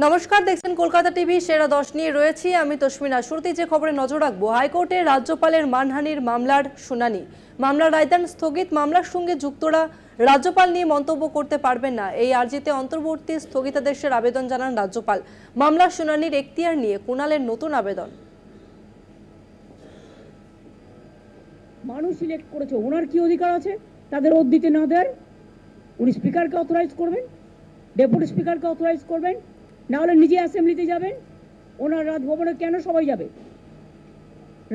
নমস্কার, দেখছেন কলকাতা টিভি সেরা 10 নিয়ে রয়েছি আমি তসমিনা। শুরুতেই যে খবরে নজর রাখবো, হাইকোর্টে রাজ্যপালের মানহানির মামলার শুনানি। মামলার রায়দান স্থগিত। মামলার সঙ্গে যুক্তরা রাজ্যপাল নিয়ে মন্তব্য করতে পারবেন না, এই আর্জিতে অন্তর্বর্তী স্থগিতাদেশের আবেদন জানান রাজ্যপাল। মামলার শুনানির এখতিয়ার নিয়ে কুণালের নতুন আবেদন। মানুষ সিলেক্ট করেছে, ওনার কি অধিকার আছে তাদের ওত দিতে না দেয়? উনি স্পিকারকে অথরাইজ করবেন, ডেপুটি স্পিকারকে অথরাইজ করবেন, না হলে নিজে অ্যাসেম্বলিতে যাবেন। ওনার রাজভবনে কেন সবাই যাবে?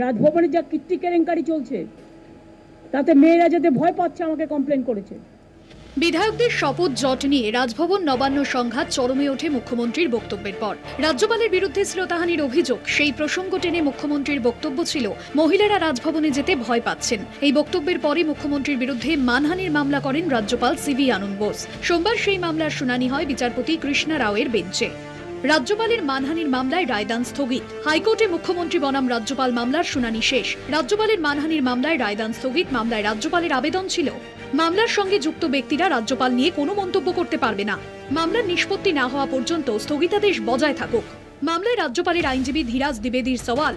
রাজভবনে যা কীর্তি কেলেঙ্কারি চলছে তাতে মেয়েরা যেতে ভয় পাচ্ছে, আমাকে কমপ্লেন করেছে। বিধায়কদের শপথ জট নিয়ে রাজভবন নবান্ন সংঘাত চরমে ওঠে মুখ্যমন্ত্রীর বক্তব্যের পর। রাজ্যপালের বিরুদ্ধে শ্লীলতাহানির অভিযোগ, সেই প্রসঙ্গ টেনে মুখ্যমন্ত্রীর বক্তব্য ছিল মহিলারা রাজভবনে যেতে ভয় পাচ্ছেন। এই বক্তব্যের পরই মুখ্যমন্ত্রীর বিরুদ্ধে মানহানির মামলা করেন রাজ্যপাল সিভি আনন্দ বোস। সোমবার সেই মামলার শুনানি হয় বিচারপতি কৃষ্ণা রাওয়ের বেঞ্চে। রাজ্যপালের মানহানির মামলায় রায়দান স্থগিত। হাইকোর্টে মুখ্যমন্ত্রী বনাম রাজ্যপাল মামলার শুনানি শেষ। রাজ্যপালের মানহানির মামলায় রায়দান স্থগিত। মামলায় রাজ্যপালের আবেদন ছিল মামলার সঙ্গে যুক্ত ব্যক্তিরা রাজ্যপাল নিয়ে কোনো মন্তব্য করতে পারবে না, মামলার নিষ্পত্তি না হওয়া পর্যন্ত স্থগিতাদেশ বজায় থাকুক। মামলায় রাজ্যপালের আইনজীবী ধীরাজ দ্বিবেদীর সওয়াল,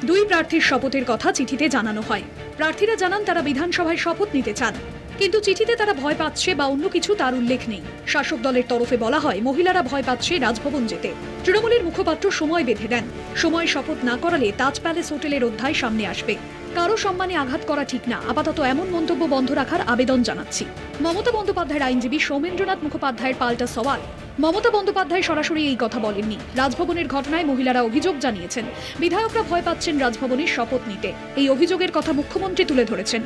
দুই প্রার্থীর শপথের কথা চিঠিতে জানানো হয়। প্রার্থীরা জানান তারা বিধানসভায় শপথ নিতে চান, কিন্তু চিঠিতে তারা ভয় পাচ্ছে বা অন্য কিছু তার উল্লেখ নেই। শাসক দলের তরফে বলা হয় মহিলারা ভয় পাচ্ছে রাজভবন যেতে। তৃণমূলের মুখপাত্র সময় বেঁধে দেন, সময় শপথ না করালে তাজ প্যালেস হোটেলের অধ্যায় সামনে আসবে। কারো সম্মানে আঘাত করা ঠিক না, আপাতত এমন মন্তব্য বন্ধ রাখার আবেদন জানাচ্ছি। মমতা বন্দ্যোপাধ্যায়ের আইনজীবী সৌমেন্দ্রনাথ মুখোপাধ্যায়ের পাল্টা সওয়াল, মমতা বন্দ্যোপাধ্যায় সরাসরি এই কথা বলেননি। রাজভবনের ঘটনায় মহিলারা অভিযোগ জানিয়েছেন, বিধায়করা ভয় পাচ্ছেন রাজভবনের শপথ নিতে। এই অভিযোগের কথা মুখ্যমন্ত্রী তুলে ধরেছেন।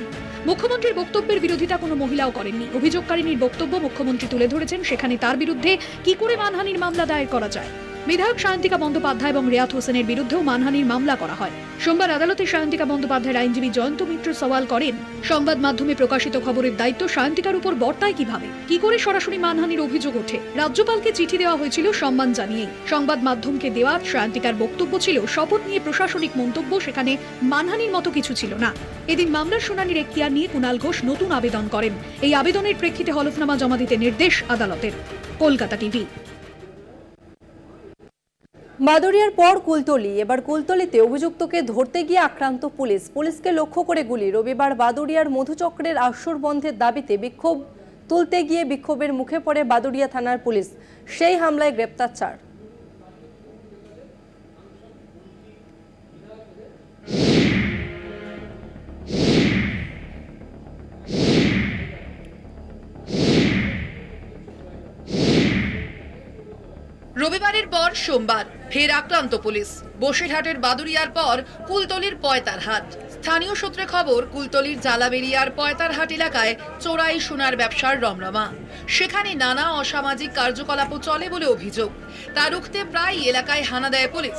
মুখ্যমন্ত্রীর বক্তব্যের বিরোধিতা কোনো মহিলাও করেননি। অভিযোগকারিনীর বক্তব্য মুখ্যমন্ত্রী তুলে ধরেছেন, সেখানে তার বিরুদ্ধে কি করে মানহানির মামলা দায়ের করা যায়। বিধায়ক সায়ন্তিকা বন্দ্যোপাধ্যায় এবং রিয়াত হোসেনের বিরুদ্ধেও মানহানির মামলা করা হয়। সোমবার আদালতে সায়ন্তিকা বন্দ্যোপাধ্যায়ের আইনজীবী জয়ন্ত মিত্র সওয়াল করেন, সংবাদ মাধ্যমে প্রকাশিত খবরের দায়িত্ব সায়ন্তিকার উপর বর্তায় কিভাবে? কি করে সরাসরি মানহানির অভিযোগ ওঠে? রাজ্যপালকে চিঠি দেওয়া হয়েছিল সম্মান জানিয়ে, সংবাদ মাধ্যমকে দেওয়া সায়ন্তিকার বক্তব্য ছিল শপথ নিয়ে প্রশাসনিক মন্তব্য, সেখানে মানহানির মতো কিছু ছিল না। এদিন মামলার শুনানির এখতিয়ার নিয়ে কুণাল ঘোষ নতুন আবেদন করেন। এই আবেদনের প্রেক্ষিতে হলফনামা জমা দিতে নির্দেশ আদালতের। কলকাতা টিভি। বাদুড়িয়ার পর কুলতলি, এবার কুলতলিতে অভিযুক্তকে ধরতে গিয়ে আক্রান্ত পুলিশ। পুলিশকে লক্ষ্য করে গুলি। রবিবার বাদুড়িয়ার মধুচক্রের আসর বন্ধের দাবিতে বিক্ষোভ তুলতে গিয়ে বিক্ষোভের মুখে পড়ে বাদুড়িয়া থানার পুলিশ। সেই হামলায় গ্রেপ্তার 4। রবিবারের পর সোমবার ফের আক্রান্ত পুলিশ। বসিরহাটের বাদুড়িয়ার পর কুলতলির পয়তারহাট। স্থানীয় সূত্রে খবর, কুলতলির জালাবেরিয়ার পয়তারহাট এলাকায় চোরাই সোনার ব্যবসার রমরমা। সেখানে নানা অসামাজিক কার্যকলাপও চলে বলে অভিযোগ। তা রুখতে প্রায় এলাকায় হানা দেয় পুলিশ।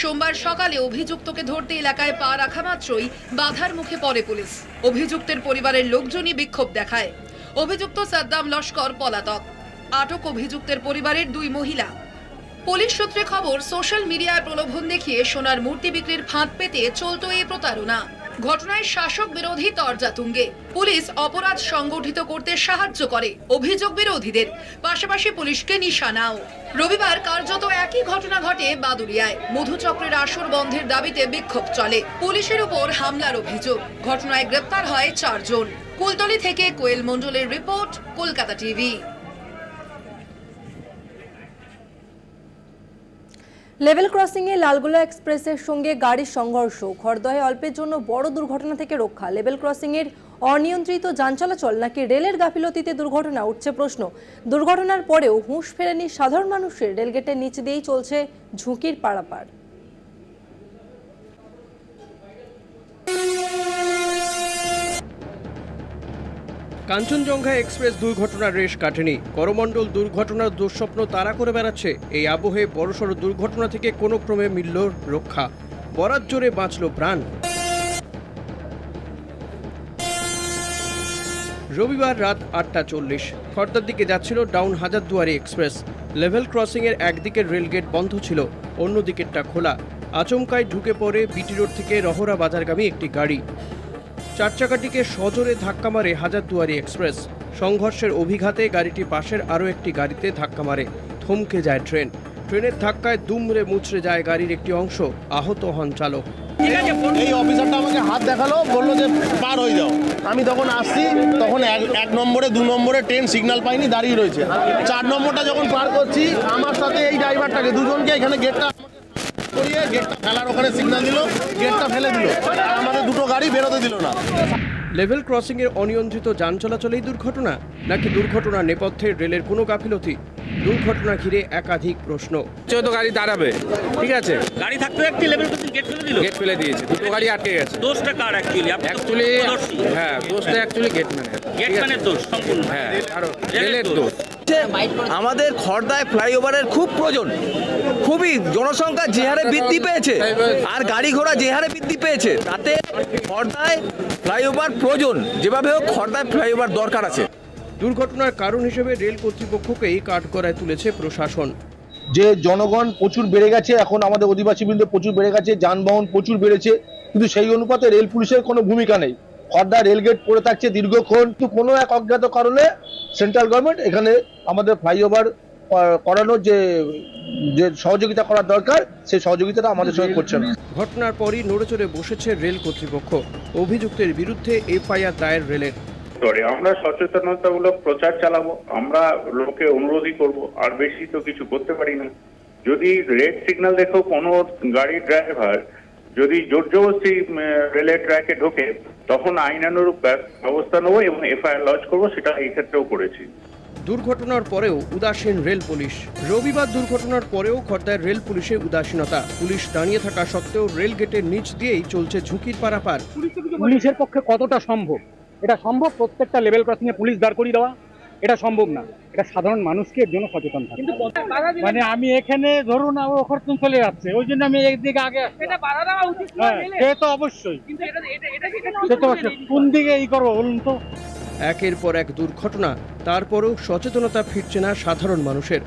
সোমবার সকালে অভিযুক্তকে ধরতে এলাকায় পা রাখা মাত্রই বাধার মুখে পড়ে পুলিশ। অভিযুক্তের পরিবারের লোকজনই বিক্ষোভ দেখায়। অভিযুক্ত সাদ্দাম লস্কর পলাতক। আটক অভিযুক্তের পরিবারের 2 মহিলা। পুলিশ সূত্রে খবর, সোশ্যাল মিডিয়ায় প্রলোভন দেখিয়ে সোনার মূর্তি বিক্রির ফাঁদ পেতে চলত এই প্রতারণা। ঘটনায় শাসক বিরোধী তরজা তুঙ্গে। পুলিশ অপরাধ সংগঠিত করতে সাহায্য করে অভিযোগ বিরোধীদের, পাশাপাশি পুলিশকে নিশানাও। রবিবার কার্যত একই ঘটনা ঘটে বাদুড়িয়ায়। মধুচক্রের আসর বন্ধের দাবিতে বিক্ষোভ চলে। পুলিশের উপর হামলার অভিযোগ। ঘটনায় গ্রেপ্তার হয় 4 জন। কুলতলি থেকে কোয়েল মণ্ডলের রিপোর্ট, কলকাতা টিভি। লেভেল ক্রসিংয়ে লালগোলা এক্সপ্রেসের সঙ্গে গাড়ির সংঘর্ষ। খড়দহে অল্পের জন্য বড় দুর্ঘটনা থেকে রক্ষা। লেভেল ক্রসিংয়ের অনিয়ন্ত্রিত যান চলাচল নাকি রেলের গাফিলতিতে দুর্ঘটনা, উঠছে প্রশ্ন। দুর্ঘটনার পরেও হুঁশ ফেরেনি সাধারণ মানুষের। রেলগেটের নিচে দিয়েই চলছে ঝুঁকির পারাপার। কাঞ্চনজঙ্ঘা এক্সপ্রেস দুর্ঘটনার রেশ কাটেনি। করমণ্ডল দুর্ঘটনার দুঃস্বপ্ন তাড়া করে বেড়াচ্ছে। এই আবহে বড়সড় দুর্ঘটনা থেকে কোনো ক্রমে মিলল রক্ষা। বরাত জোরে বাঁচল প্রাণ। রবিবার রাত 8:40 খড়দার দিকে যাচ্ছিল ডাউন হাজারদুয়ারি এক্সপ্রেস। লেভেল ক্রসিংয়ের একদিকের রেলগেট বন্ধ ছিল, অন্যদিকেরটা খোলা। আচমকায় ঢুকে পড়ে বিটি রোড থেকে রহরা বাজারগামী একটি গাড়ি। 4 চাকাটিকে সজোরে ধাক্কা মারে হাজারদুয়ারি এক্সপ্রেস। সংঘর্ষের অভিঘাতে গাড়িটি পাশের আরও একটি গাড়িতে ধাক্কা মারে। থমকে যায় ট্রেন। ট্রেনের ধাক্কায় দুমড়ে মুচড়ে যায় গাড়ির একটি অংশ, আহত হন চালক। এই অফিসারটা আমাকে হাত দেখালো, বললো যে পার হয়ে যাও। আমি তখন আসছি, তখন এক নম্বরে 2 নম্বরে ট্রেন সিগন্যাল পাইনি, দাঁড়িয়ে রয়েছে। 4 নম্বরটা যখন পার করছি, আমার সাথে এই ড্রাইভারটাকে দুজনকে এখানে গেটটা করিয়ে গেটটা ফেলার ওখানে সিগন্যাল দিল, গেটটা ফেলে দিল, আর আমাদের দুটো গাড়ি বেরোতে দিল না। লেভেল ক্রসিং এর অনিয়ন্ত্রিত যান চলাচলেই দুর্ঘটনা, নাকি দুর্ঘটনার নেপথ্যে রেলের কোনো গাফিলতি? দুর্ঘটনা ঘিরে একাধিক প্রশ্ন। তো গাড়ি দাঁড়াবে, ঠিক আছে, গাড়ি থাকতো একটি লেভেল ক্রসিং গেট ফেলে দিল, গেট ফেলে দিয়েছে, দুটো গাড়ি আটকে গেছে। দোষটা কার অ্যাকচুয়ালি? হ্যাঁ, দোষটা অ্যাকচুয়ালি গেটম্যানের দোষ সম্পূর্ণ। হ্যাঁ, আর রেলের দোষ। আমাদের খড়দায় ফ্লাইওভারের খুব প্রয়োজন, খুবই জনসংখ্যা যে হারে বৃদ্ধি পেয়েছে আর গাড়ি ঘোড়া যে হারে বৃদ্ধি পেয়েছে, তাতে খড়দায় ফ্লাইওভার প্রয়োজন, যেভাবে হোক খড়দায় ফ্লাইওভার দরকার আছে। দুর্ঘটনার কারণ হিসেবে রেল কর্তৃপক্ষকেই কাঠগড়ায় তুলেছে প্রশাসন। যে জনগণ প্রচুর বেড়ে গেছে, এখন আমাদের অধিবাসী বৃন্দ প্রচুর বেড়ে গেছে, যানবাহন প্রচুর বেড়েছে, কিন্তু সেই অনুপাতে রেল পুলিশের কোনো ভূমিকা নেই। খড়দা রেলগেট পড়ে থাকছে দীর্ঘক্ষণ, কিন্তু কোনো এক অজ্ঞাত কারণে সেন্ট্রাল গভর্নমেন্ট এখানে আমাদের ফ্লাইওভার করানোর যে সহযোগিতা করার দরকার, সেই সহযোগিতাটা আমাদের সঙ্গে করছে না। ঘটনার পরই নড়েচড়ে বসেছে রেল কর্তৃপক্ষ। অভিযুক্তের বিরুদ্ধে এফআইআর দায়ের রেলের। আমরা সচেতনতামূলক প্রচার চালাবো, আমরা লোকে অনুরোধই করব, আর বেশি তো কিছু করতে পারি না। যদি রেড সিগন্যাল দেখেও কোনো গাড়ির ড্রাইভার যদি জোর জবরদস্তি রেলের ট্র্যাকে ঢোকে, তখন আইনানুরূপ ব্যবস্থা নেবো এবং এফআইআর লঞ্চ করবো, সেটা এই ক্ষেত্রেও করেছি। দুর্ঘটনার পরেও উদাসীন রেল পুলিশ। রবিবার দুর্ঘটনার পরেও খড়দায় রেল পুলিশের উদাসীনতা। পুলিশ দাঁড়িয়ে থাকা সত্ত্বেও রেল গেটের নিচ দিয়েই চলছে ঝুঁকির পারাপার। পুলিশের পক্ষে কতটা সম্ভব? এটা সম্ভব প্রত্যেকটা লেভেল ক্রসিং এ পুলিশ দাঁড় করিয়ে দেওয়া? এটা সম্ভব না। এটা সাধারণ মানুষকে এর জন্য সচেতন থাকতে হবে। মানে আমি এখানে ধরুন ওখানে চলে যাচ্ছে, ওই জন্য আমি একদিকে আগে, এটা বাধা দেওয়া উচিত নয়। সে তো অবশ্যই, কিন্তু এটা কোন দিকে ই করবো বলুন তো? একের পর এক দুর্ঘটনা, তারপরেও সচেতনতা ফিরছে না সাধারণ মানুষের।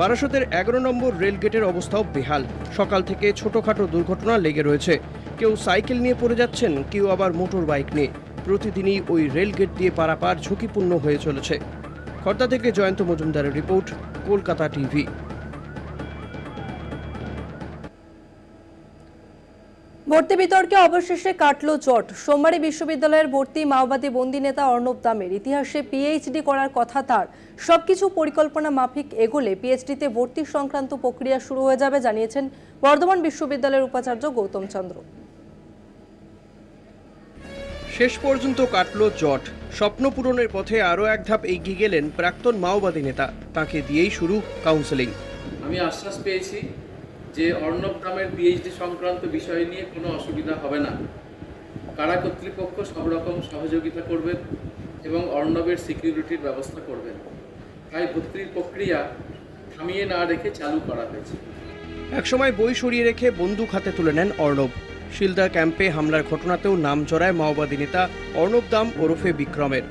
বারাসতের 11 নম্বর রেলগেটের অবস্থাও বেহাল। সকাল থেকে ছোটখাটো দুর্ঘটনা লেগে রয়েছে। কেউ সাইকেল নিয়ে পড়ে যাচ্ছেন, কেউ আবার মোটর বাইক নিয়ে। প্রতিদিনই ওই রেলগেট দিয়ে পারাপার ঝুঁকিপূর্ণ হয়ে চলেছে। খড়দা থেকে জয়ন্ত মজুমদারের রিপোর্ট, কলকাতা টিভি। ভর্তি বিতর্কে অবশেষে কাটল জট। সোমবারই বিশ্ববিদ্যালয়ের ভর্তি মাওবাদী বন্দী নেতা অর্ণব দামের ইতিহাসে পিএইচডি করার কথা তার। সবকিছু পরিকল্পনা মাফিক এগোলে পিএইচডিতে ভর্তি সংক্রান্ত প্রক্রিয়া শুরু হয়ে যাবে, জানিয়েছেন বর্ধমান বিশ্ববিদ্যালয়ের উপাচার্য গৌতম চন্দ্র। শেষ পর্যন্ত কাটল জট। স্বপ্ন পূরণের পথে আরও এক ধাপ এগিয়ে গেলেন প্রাক্তন মাওবাদী নেতা। তাকে দিয়েই শুরু কাউন্সেলিং। আমি আশ্বাস পেয়েছি যে অর্ণব দামের পিএইচডি সংক্রান্ত বিষয় নিয়ে কোনো অসুবিধা হবে না। কারা কর্তৃপক্ষ সব রকম সহযোগিতা করবেন এবং অর্ণবের সিকিউরিটির ব্যবস্থা করবেন। তাই ভর্তির প্রক্রিয়া থামিয়ে না রেখে চালু করা হয়েছে। একসময় বই সরিয়ে রেখে বন্দুক হাতে তুলে নেন অর্ণব। শিলদা ক্যাম্পে হামলার ঘটনাতেও নাম জড়ায় মাওবাদী নেতা অর্ণব দাম ওরফে বিক্রমের।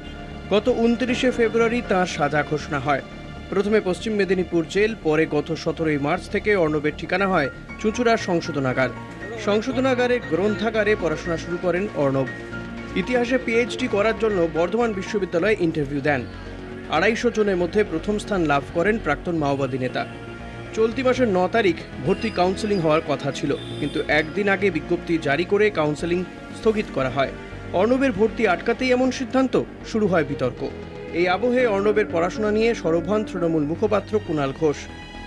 গত 29শে ফেব্রুয়ারি তাঁর সাজা ঘোষণা হয়। প্রথমে পশ্চিম মেদিনীপুর জেল, পরে গত 17ই মার্চ থেকে অর্ণবের ঠিকানা হয় চুঁচুড়ার সংশোধনাগার। সংশোধনাগারে গ্রন্থাগারে পড়াশোনা শুরু করেন অর্ণব। ইতিহাসে পিএইচডি করার জন্য বর্ধমান বিশ্ববিদ্যালয়ে ইন্টারভিউ দেন। 250 জনের মধ্যে প্রথম স্থান লাভ করেন প্রাক্তন মাওবাদী নেতা। চলতি মাসের 9 তারিখ ভর্তি কাউন্সেলিং হওয়ার কথা ছিল, কিন্তু একদিন আগে বিজ্ঞপ্তি জারি করে কাউন্সেলিং স্থগিত করা হয়। অর্ণবের ভর্তি আটকাতেই এমন সিদ্ধান্ত, শুরু হয় বিতর্ক। এই আবহে অর্ণবের পড়াশোনা নিয়ে সরব হন তৃণমূল মুখপাত্র কুণাল ঘোষ।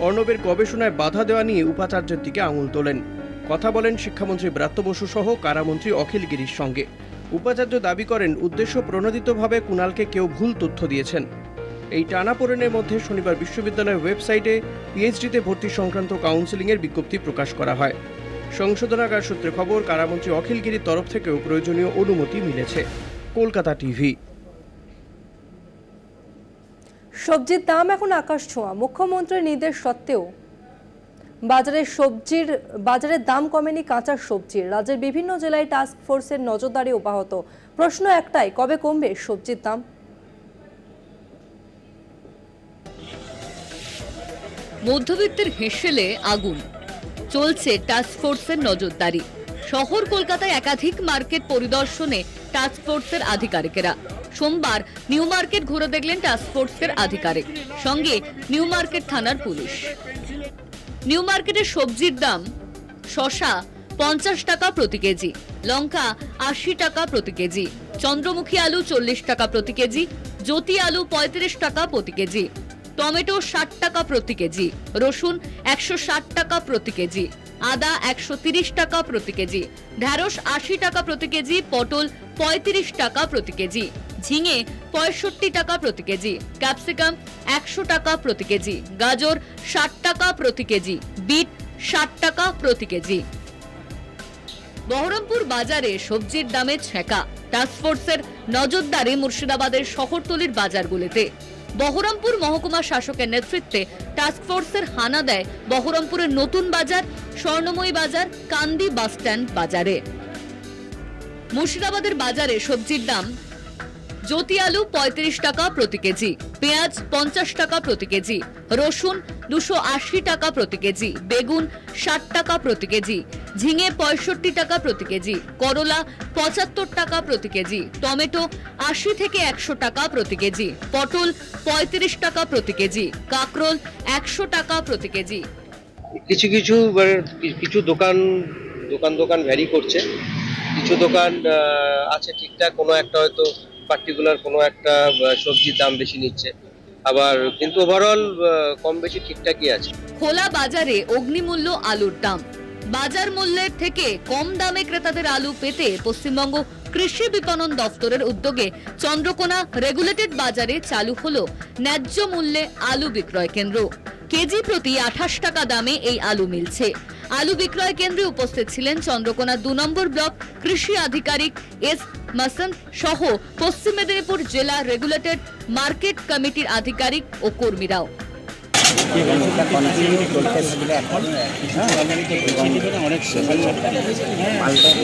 অর্ণবের গবেষণায় বাধা দেওয়া নিয়ে উপাচার্যের দিকে আঙুল তোলেন। কথা বলেন শিক্ষামন্ত্রী ব্রাত্য বসু সহ কারামন্ত্রী অখিল গিরির সঙ্গে। উপাচার্য দাবি করেন উদ্দেশ্য প্রণোদিতভাবে কুণালকে কেউ ভুল তথ্য দিয়েছেন। এই টানাপোড়েনের মধ্যে শনিবার বিশ্ববিদ্যালয়ের ওয়েবসাইটে পিএইচডিতে ভর্তি সংক্রান্ত কাউন্সেলিংয়ের বিজ্ঞপ্তি প্রকাশ করা হয়। সংশোধনাগার সূত্রে খবর, কারামন্ত্রী অখিল গিরির তরফ থেকেও প্রয়োজনীয় অনুমতি মিলেছে। কলকাতা টিভি। সবজির দাম এখন আকাশ ছোঁয়া। মুখ্যমন্ত্রীর নির্দেশ সত্ত্বেও বাজারের দাম কমেনি কাঁচা সবজির। রাজ্যের বিভিন্ন জেলায় টাস্ক ফোর্সের নজরদারি অব্যাহত। প্রশ্ন একটাই, কবে কমবে সবজির দাম? মধ্যবিত্তের হেঁসেলে আগুন, চলছে টাস্ক ফোর্সের নজরদারি। শহর কলকাতায় একাধিক মার্কেট পরিদর্শনে টাস্ক ফোর্সের আধিকারিকেরা। সোমবার নিউ মার্কেট ঘুরে দেখলেন টাস্ক ফোর্সের আধিকারিক, সঙ্গে নিউ মার্কেট থানার পুলিশ। নিউ মার্কেটের সবজির দাম শসা 50 টাকা প্রতি কেজি, লঙ্কা 80 টাকা প্রতি কেজি, চন্দ্রমুখী আলু 40 টাকা প্রতি কেজি, জ্যোতি আলু 35 টাকা প্রতি কেজি, টমেটো 60 টাকা প্রতি কেজি, রসুন 160 টাকা প্রতি কেজি, আদা 130 টাকা প্রতি কেজি, ঢেঁড়স 80 টাকা প্রতি কেজি, পটল 35 টাকা প্রতি কেজি, ঝিঙে 65 টাকা প্রতি কেজি, ক্যাপসিকাম 100 টাকা প্রতি কেজি, গাজর 60 টাকা প্রতি কেজি, বিট 60 টাকা প্রতি কেজি। বহরমপুর বাজারে সবজির দামে ছেঁকা, টাস্কফোর্সের নজরদারি মুর্শিদাবাদের শহরতলির বাজারগুলিতে। বহরমপুর মহকুমা শাসকের নেতৃত্বে টাস্কফোর্সের হানা দেয় বহরমপুরের নতুন বাজার, স্বর্ণময়ী বাজার, কান্দি বাসস্ট্যান্ড বাজারে। মুর্শিদাবাদের বাজারে সবজির দাম জ্যোতি আলু 35 টাকা প্রতি কেজি, পেঁয়াজ 50 টাকা প্রতি কেজি, রসুন 280 টাকা প্রতি কেজি, বেগুন 60 টাকা প্রতি কেজি, ঝিঙে 65 টাকা প্রতি কেজি, করলা 75 টাকা প্রতি কেজি, টমেটো 80 থেকে 100 টাকা প্রতি কেজি, পটল 35 টাকা প্রতি কেজি, কাঁকরোল 100 টাকা প্রতি কেজি। কিছু দোকান ভ্যারি করছে, কিছু দোকান আছে ঠিকঠাক, কোনো একটা হয়তো পার্টিকুলার কোনো একটা সবজির দাম বেশি নিচ্ছে, আবার কিন্তু ওভারঅল কম বেশি ঠিকঠাকই আছে। খোলা বাজারে অগ্নিমূল্য আলুর দাম, বাজার মূল্যের থেকে কম দামে ক্রেতাদের আলু পেতে পশ্চিমবঙ্গ কৃষি বিপণন দফতরের উদ্যোগে চন্দ্রকোনা রেগুলেটেড বাজারে চালু হলো ন্যায্য মূল্যে আলু বিক্রয় কেন্দ্র। কেজি প্রতি 28 টাকা দামে এই আলু মিলছে। আলু বিক্রয় কেন্দ্রে উপস্থিত ছিলেন চন্দ্রকোনা 2 নম্বর ব্লক কৃষি আধিকারিক এস মাসন সহ পশ্চিম মেদিনীপুর জেলা রেগুলেটেড মার্কেট কমিটির আধিকারিক ও কর্মীরাও।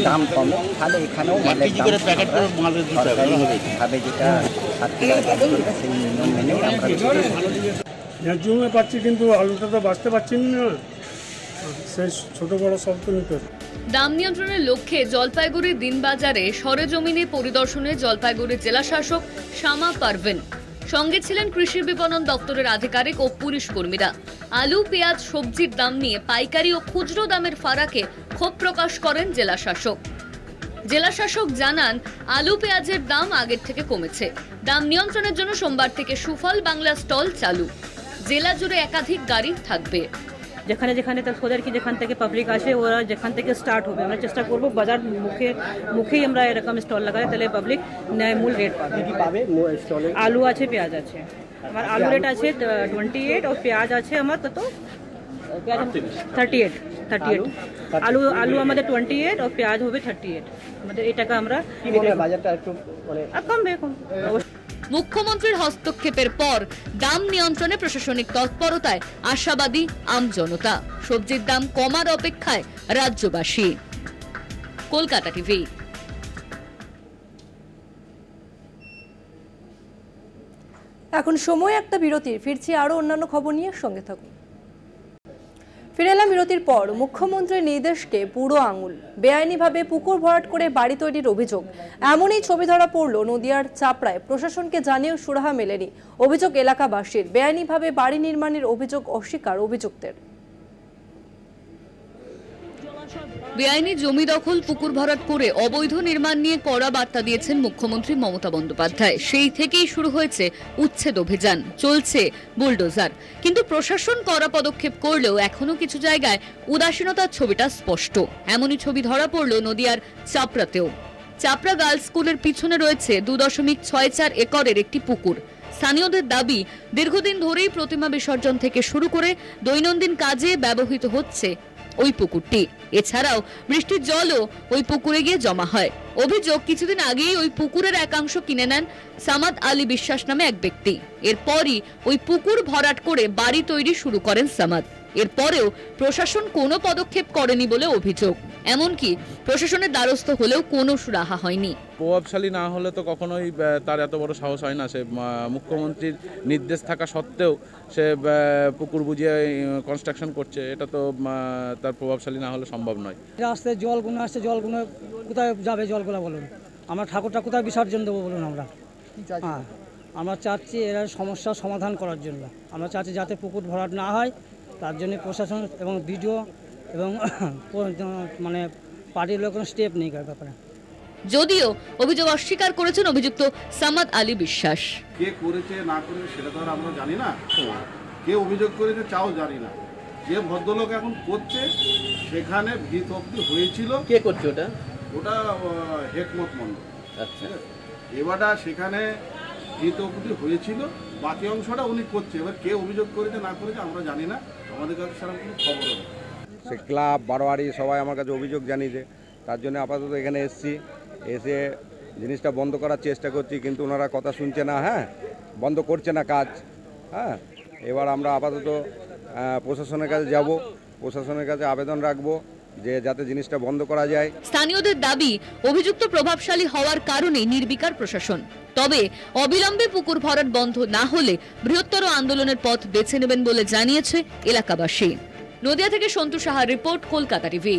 দাম কম, তাহলে এখানেও ন্যায্য পাচ্ছি, কিন্তু আলুটা তো বাঁচতে পারছি না, সেই ছোট বড় সব তো নিতে। দাম নিয়ন্ত্রণের লক্ষ্যে জলপাইগুড়ির দিনবাজারে সরেজমিনে পরিদর্শনে জলপাইগুড়ির জেলা শাসক শামা পারভেন, সঙ্গে ছিলেন কৃষি বিপণন দপ্তরের আধিকারিক ও পুলিশ কর্মীরা। আলু, পেঁয়াজ, সবজির দাম নিয়ে পাইকারি ও খুচরো দামের ফারাকে ক্ষোভ প্রকাশ করেন জেলা শাসক। জেলা শাসক জানান, আলু পেঁয়াজের দাম আগের থেকে কমেছে। দাম নিয়ন্ত্রণের জন্য সোমবার থেকে সুফল বাংলা স্টল চালু। জেলা জুড়ে একাধিক গাড়ি থাকবে। যেখানে যেখানে ওদের কি যেখান থেকে পাবলিক আসে ওরা যেখান থেকে স্টার্ট হবে, আমরা চেষ্টা করবো বাজার মুখেই আমরা এরকম স্টল লাগাই, তাহলে পাবলিক ন্যায়মূল রেট পাবে। আলু আছে, পেঁয়াজ আছে, আমার আলু রেট আছে 28 और পেঁয়াজ আছে আমার কত 38 আলু আমাদের 28 और পেঁয়াজ হবে 38। আমাদের এই টাকা আমরা বাজারটা একটু কমবে। মুখ্যমন্ত্রীর হস্তক্ষেপের পর দাম নিয়ন্ত্রণে প্রশাসনিক তৎপরতায় আশাবাদী আমজনতা। সবজির দাম কমার অপেক্ষায় রাজ্যবাসী। কলকাতা টিভি। এখন সময় একটা বিরতির, ফিরছি আরো অন্যান্য খবর নিয়ে, সঙ্গে থাকুন। ফিরে এলাম বিরতির পর। মুখ্যমন্ত্রীর নির্দেশকে বুড়ো আঙুল, বেআইনিভাবে পুকুর ভরাট করে বাড়ি তৈরির অভিযোগ। এমনই ছবি ধরা পড়ল নদিয়ার চাপড়ায়। প্রশাসনকে জানিয়েও সুরাহা মেলেনি। অভিযোগ এলাকাবাসীর, বেআইনিভাবে বাড়ি নির্মাণের অভিযোগ অস্বীকার অভিযুক্তের। বেআইনি জমি দখল, পুকুর ভরাট করে অবৈধ নির্মাণ নিয়ে কড়া বার্তা দিয়েছেন মুখ্যমন্ত্রী মমতা বন্দ্যোপাধ্যায়। সেই থেকেই শুরু হয়েছে উচ্ছেদ অভিযান, চলছে বুলডোজার। কিন্তু প্রশাসন কড়া পদক্ষেপ করলেও এখনো কিছু জায়গায় উদাসীনতার ছবিটা স্পষ্ট। এমনই ছবি ধরা পড়ল নদিয়ার চাপড়াতেও। চাপড়া গার্লস স্কুলের পিছনে রয়েছে 2.64 একরের একটি পুকুর। স্থানীয়দের দাবি, দীর্ঘদিন ধরেই প্রতিমা বিসর্জন থেকে শুরু করে দৈনন্দিন কাজে ব্যবহৃত হচ্ছে ওই পুকুরটি। এছাড়াও বৃষ্টির জলও ওই পুকুরে গিয়ে জমা হয়। অভিযোগ, কিছুদিন আগেই ওই পুকুরের একাংশ কিনে নেন সামাদ আলী বিশ্বাস নামে এক ব্যক্তি। এরপরই ওই পুকুর ভরাট করে বাড়ি তৈরি শুরু করেন সামাদ। এরপরেও প্রশাসন কোনো পদক্ষেপ করেনি বলে অভিযোগ। এমনকি প্রশাসনের দ্বারস্থ হলেও কোনো সুরাহা হয়নি। প্রভাবশালী না হলে তো কখনোই তার এত বড় সাহস হয় না। সে মুখ্যমন্ত্রীর নির্দেশ থাকা সত্ত্বেও সে পুকুর বুঝিয়ে কনস্ট্রাকশন করছে, এটা তো তার প্রভাবশালী না হলে সম্ভব নয়। রাস্তায় জলগুলো আসছে, জলগুলো কোথায় যাবে? জলগুলো বলুন, আমরা ঠাকুরটা কোথায় বিসর্জন দেবো বলুন? আমরা চাচ্ছি এরা সমস্যার সমাধান করার জন্য। আমরা চাচ্ছি যাতে পুকুর ভরাট না হয়, তার জন্য প্রশাসন এবং বিডিও এবং মানে পার্টির লোক কোনো স্টেপ নেই কার ব্যাপারে। যদিও অভিযোগ অস্বীকার করেছেন অভিযুক্ত সামাদ আলী বিশ্বাস। কে করেছে না করেছে সেটা তো আর আমরা জানি না, কে অভিযোগ করেছে তাও জানি না। যে ভদ্রলোক এখন করছে সেখানে ভিত অব্দি হয়েছিল। কে করছে ওটা? ওটা হেকমত মন্ডল। আচ্ছা, এবারটা সেখানে ভিত অব্দি হয়েছিল, বাকি অংশটা উনি করছে। এবার কে অভিযোগ করেছে না করেছে আমরা জানি না, আমাদের কাছে সেরকম কোনো খবরও নেই। সে ক্লাব বারোয়ারি সবাই আমার কাছে অভিযোগ জানিয়েছে, তার জন্য আপাতত এখানে এসেছি, এসে জিনিসটা বন্ধ করার চেষ্টা করছি, কিন্তু ওনারা কথা শুনছে না। হ্যাঁ, বন্ধ করছে না কাজ। হ্যাঁ, এবার আমরা আপাতত প্রশাসনের কাছে যাব, প্রশাসনের কাছে আবেদন রাখবো যে যাতে জিনিসটা বন্ধ করা যায়। স্থানীয়দের দাবি অভিযুক্ত প্রভাবশালী হওয়ার কারণে নির্বিকার প্রশাসন। তবে অবিলম্বে পুকুর ভরাট বন্ধ না হলে বৃহত্তর আন্দোলনের পথ বেছে নেবেন বলে জানিয়েছে এলাকাবাসী। নদিয়া থেকে সন্তু সাহার রিপোর্ট, কলকাতা টিভি।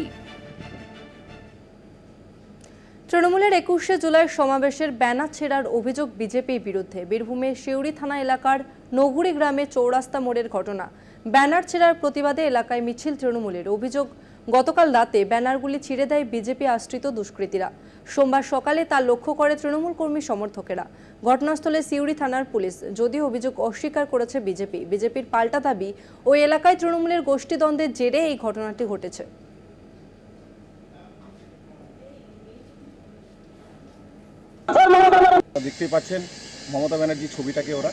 তৃণমূলের 21শে জুলাই সমাবেশের ব্যানার ছেঁড়ার অভিযোগ বিজেপির বিরুদ্ধে। বীরভূমের শিউরি থানা এলাকার নগুড়ি গ্রামে চৌরাস্তা মোড়ের ঘটনা। ব্যানার ছেঁড়ার প্রতিবাদে এলাকায় মিছিল তৃণমূলের। অভিযোগ, গতকাল রাতে ব্যানারগুলি ছিঁড়ে দেয় বিজেপি আশ্রিত দুষ্কৃতীরা। সোমবার সকালে তা লক্ষ্য করে তৃণমূল কর্মী সমর্থকেরা। ঘটনাস্থলে সিউড়ি থানার পুলিশ। যদিও অভিযোগ অস্বীকার করেছে বিজেপি। বিজেপির পাল্টা দাবি, ওই এলাকায় তৃণমূলের গোষ্ঠীদ্বন্দ্বের জেরে এই ঘটনাটি ঘটেছে। দেখতেই পাচ্ছেন মমতা ব্যানার্জি ছবিটাকে ওরা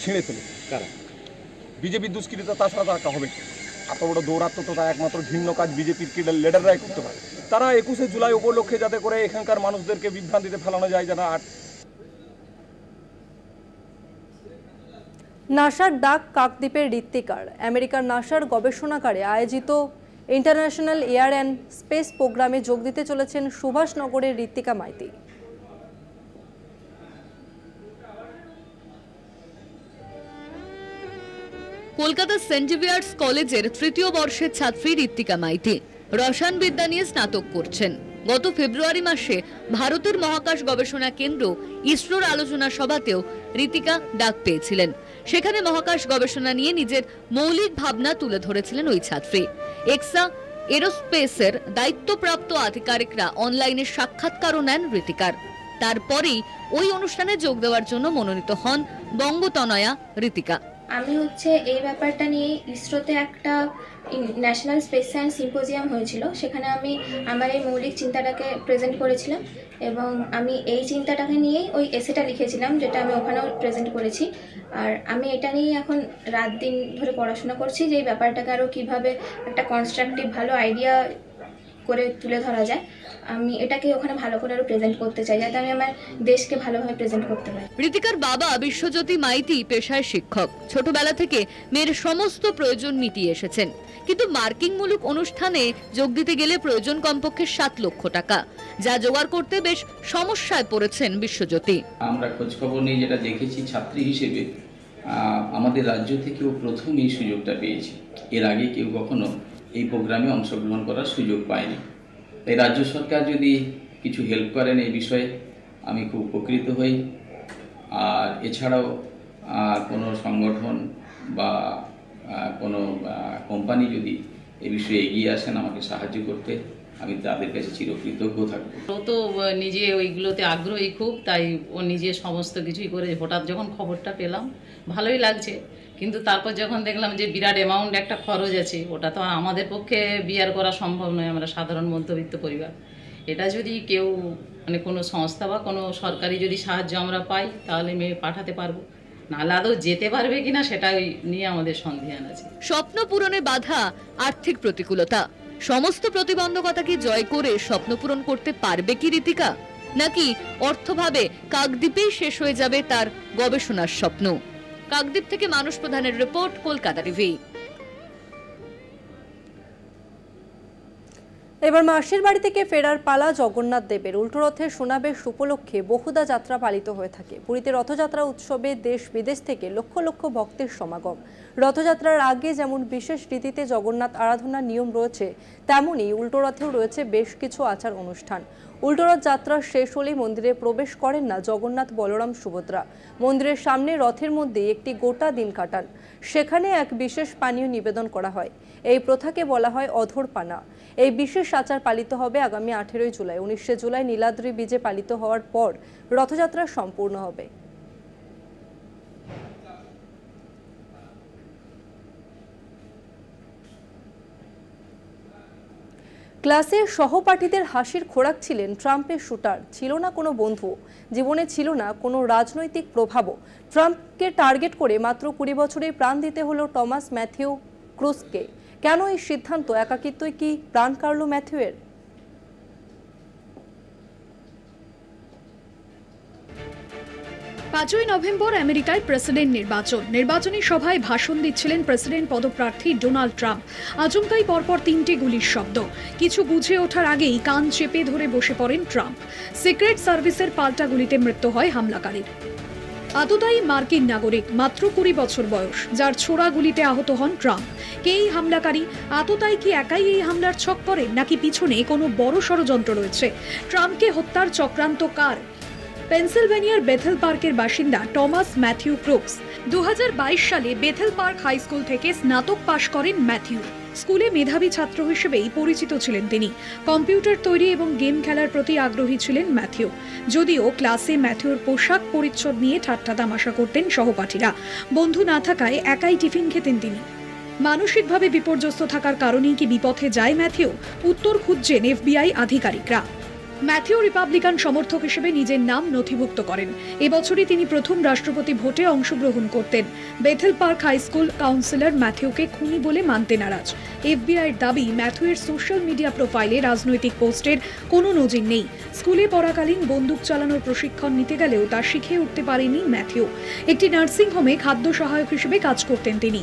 ছিঁড়ে ফেলে। কারা? বিজেপির দুষ্কৃতিতা, তাছাড়া তার হবে। এত বড় দৌরাত্মতা একমাত্র ঘৃণ্য কাজ বিজেপির লিডাররাই করতে পারে। তারা 21শে জুলাই উপলক্ষে যাতে করে এখানকার মানুষদেরকে বিভ্রান্তিতে ফেলানো যায়, যেন নাসার ডাক কাকদ্বীপের ঋত্বিকার। আমেরিকার নাসার গবেষণাগারে আয়োজিত ইন্টারন্যাশনাল এয়ার অ্যান্ড স্পেস প্রোগ্রামে যোগ দিতে চলেছেন সুভাষনগরের ঋত্বিকা মাইতি। কলকাতা সেন্ট জেভিয়ার্স কলেজের তৃতীয় বর্ষের ছাত্রী ঋত্বিকা মাইতি রসায়ন বিদ্যা নিয়ে স্নাতক করছেন। গত ফেব্রুয়ারি মাসে ভারতের মহাকাশ গবেষণা কেন্দ্র ইসরোর আলোচনা সভাতেও ঋত্বিকা ডাক পেয়েছিলেন। সেখানে মহাকাশ গবেষণা নিয়ে নিজের মৌলিক ভাবনা তুলে ধরেছিলেন ওই ছাত্রী। এক্সা এরোস্পেসের দায়িত্বপ্রাপ্ত আধিকারিকরা অনলাইনে সাক্ষাৎকারও নেন ঋত্বিকার। তারপরেই ওই অনুষ্ঠানে যোগ দেওয়ার জন্য মনোনীত হন বঙ্গতনয়া ঋত্বিকা। আমি এই ব্যাপারটা নিয়ে ইসরোতে একটা ন্যাশনাল স্পেস সায়েন্স সিম্পোজিয়াম হয়েছিল, সেখানে আমি আমার এই মৌলিক চিন্তাটাকে প্রেজেন্ট করেছিলাম এবং আমি এই চিন্তাটাকে নিয়েই ওই এসেটা লিখেছিলাম, যেটা আমি ওখানেও প্রেজেন্ট করেছি। আর আমি এটা নিয়ে এখন রাত দিন ধরে পড়াশোনা করছি যে এই ব্যাপারটাকে আরও কীভাবে একটা কনস্ট্রাকটিভ ভালো আইডিয়া করে তুলে ধরা যায়। আমি এটাকে ওখানে ভালো করে আরো প্রেজেন্ট করতে চাই, যাতে আমি আমার দেশকে ভালোভাবে প্রেজেন্ট করতে পারি। ঋতিকার বাবা বিশ্বজ্যোতি মাইতি পেশায় শিক্ষক। ছোটবেলা থেকে মেয়ের সমস্ত প্রয়োজন মিটিয়ে এসেছেন, কিন্তু মার্কিংমূলক অনুষ্ঠানে যোগ দিতে গেলে প্রয়োজন কমপক্ষে 7 লক্ষ টাকা, যা জোগাড় করতে বেশ সমস্যায় পড়েছেন বিশ্বজ্যোতি। আমরা খোঁজ খবর নিয়ে যেটা দেখেছি, ছাত্রী হিসেবে আমাদের রাজ্য থেকেও প্রথম এই সুযোগটা পেয়েছি। এর আগে কেউ কখনো এই প্রোগ্রামে অংশগ্রহণ করার সুযোগ পায়নি। তাই রাজ্য সরকার যদি কিছু হেল্প করেন এই বিষয়ে আমি খুব উপকৃত হই। আর এছাড়াও কোনো সংগঠন বা কোনো কোম্পানি যদি এই বিষয়ে এগিয়ে আসেন আমাকে সাহায্য করতে, আমি তাদের কাছে চিরকৃতজ্ঞ থাকবো। ও তো নিজে ওইগুলোতে আগ্রহী খুব, তাই ও নিজে সমস্ত কিছুই করে। হঠাৎ যখন খবরটা পেলাম ভালোই লাগছে, কিন্তু তারপর যখন দেখলাম যে বিরাট অ্যামাউন্ট একটা খরচ আছে, ওটা তো আমাদের পক্ষে বিয়ার করা সম্ভব নয়। আমরা সাধারণ মধ্যবিত্ত পরিবার। এটা যদি কেউ কোনো সংস্থা বা কোনো সরকারি যদি সাহায্য আমরা পাই, তাহলে মেয়ে পাঠাতে পারবো। নাহলে আদৌ যেতে পারবে কিনা সেটাই নিয়ে আমাদের সন্দেহান আছে। স্বপ্ন পূরণে বাধা আর্থিক প্রতিকূলতা, সমস্ত প্রতিবন্ধকতাকে জয় করে স্বপ্ন পূরণ করতে পারবে কি ঋতিকা? নাকি অর্থভাবে কাকদ্বীপেই শেষ হয়ে যাবে তার গবেষণার স্বপ্ন? কাকদ্বীপ থেকে মানুষ প্রধানের রিপোর্ট, কলকাতা টিভি। এবার মাসির বাড়ি থেকে ফেরার পালা জগন্নাথ দেবের। উল্টোরথের সোনাবেশ উপলক্ষে বহুদা যাত্রা পালিত হয়ে থাকে। পুরীতে রথযাত্রা উৎসবে দেশ বিদেশ থেকে লক্ষ লক্ষ ভক্তের সমাগম। রথযাত্রার আগে যেমন বিশেষ রীতিতে জগন্নাথ আরাধনার নিয়ম রয়েছে, তেমনি উল্টোরথেও রয়েছে বেশ কিছু আচার অনুষ্ঠান। উল্টোরথ যাত্রা শেষ হলেই মন্দিরে প্রবেশ করেন না জগন্নাথ, বলরাম, সুভদ্রা। মন্দিরের সামনে রথের মধ্যে একটি গোটা দিন কাটান। সেখানে এক বিশেষ পানীয় নিবেদন করা হয়। এই প্রথাকে বলা হয় অধরপানা। এই বিশেষ আচার পালিত হবে আগামী 18 জুলাই। 19 জুলাই নীলাদ্রি বীজে পালিত হওয়ার পর রথযাত্রা সম্পূর্ণ হবে। ক্লাসের সহপাঠীদের হাসির খোরাক ছিলেন ট্রাম্পের শুটার। ছিল না কোনো বন্ধু, জীবনে ছিল না কোনো রাজনৈতিক প্রভাবও। ট্রাম্পকে টার্গেট করে মাত্র 20 বছরেই প্রাণ দিতে হলো টমাস ম্যাথিউ ক্রুজকে। কেন এই সিদ্ধান্ত? একাকিত্বই কি প্রাণ কাড়ল ম্যাথিউয়ের? 5ই নভেম্বর আমেরিকায় প্রেসিডেন্ট নির্বাচনী সভায় ভাষণ দিচ্ছিলেন প্রেসিডেন্ট পদপ্রার্থী ডোনাল্ড ট্রাম্প। আচমকাই পরপর 3টে গুলির শব্দ। কিছু বুঝে ওঠার আগেই কান চেপে ধরে বসে পড়েন ট্রাম্প। সিক্রেট সার্ভিসের পাল্টা গুলিতে মৃত্যু হয় হামলাকারীর। আততায়ী মার্কিন নাগরিক, মাত্র 20 বছর বয়স, যার ছোড়া গুলিতে আহত হন ট্রাম্প। কে এই হামলাকারী? আততায়ী কি একাই এই হামলার ছক করেন, নাকি পিছনে কোনো বড় ষড়যন্ত্র রয়েছে? ট্রাম্পকে হত্যার চক্রান্ত কার? পেনসিলভেনিয়ার বেথেল পার্কের বাসিন্দা টমাস ম্যাথিউ ক্রুকস 2022 সালে বেথেল পার্ক হাই স্কুল থেকে স্নাতক পাশ করেন ম্যাথিউ। স্কুলে মেধাবী ছাত্র হিসেবেই পরিচিত ছিলেন তিনি। কম্পিউটার তৈরি এবং গেম খেলার প্রতি আগ্রহী ছিলেন ম্যাথিউ। যদিও ক্লাসে ম্যাথিউর পোশাক পরিচ্ছদ নিয়ে ঠাট্টা তামাশা করতেন সহপাঠীরা। বন্ধু না থাকায় একাই টিফিন খেতেন তিনি। মানসিকভাবে বিপর্যস্ত থাকার কারণেই কি বিপথে যায় ম্যাথিউ? উত্তর খুঁজছেন এফবিআই আধিকারিকরা। ম্যাথিউ রিপাবলিকান সমর্থক হিসেবে নিজের নাম নথিভুক্ত করেন। এবছরই তিনি প্রথম রাষ্ট্রপতি ভোটে অংশগ্রহণ করতেন। Bethel park high school councillor ম্যাথিউকে খুনি বলে মানতে নারাজ। এফবিআইয়ের দাবি, ম্যাথিউয়ের সোশ্যাল মিডিয়া প্রোফাইলে রাজনৈতিক পোস্টের কোনো নজির নেই। স্কুলে পড়াকালীন বন্দুক চালানোর প্রশিক্ষণ নিতে গেলেও তা শিখে উঠতে পারেনি ম্যাথিউ। একটি নার্সিং হোমে খাদ্য সহায়ক হিসেবে কাজ করতেন তিনি।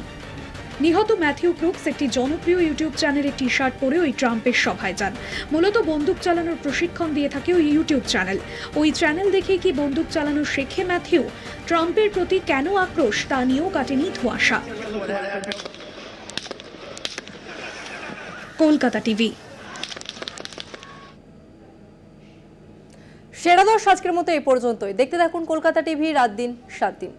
নিহত ম্যাথিউ ক্রুকস একটি জনপ্রিয় ইউটিউব চ্যানেলের টি শার্ট পরে ওই ট্রাম্পের সভায় যান। মূলত বন্দুক চালানোর প্রশিক্ষণ দিয়ে থাকে ওই ইউটিউব চ্যানেল। ওই চ্যানেল দেখে কি বন্দুক চালানো শেখে ম্যাথিউ? ট্রাম্পের প্রতি কেন আক্রোশ, তা নিয়েও কাটেনি ধোঁয়াশা। কলকাতা টিভি। সেরা দশ আজকের মতো এই পর্যন্তই। দেখতে থাকুন কলকাতা টিভি, রাত দিন 7 দিন।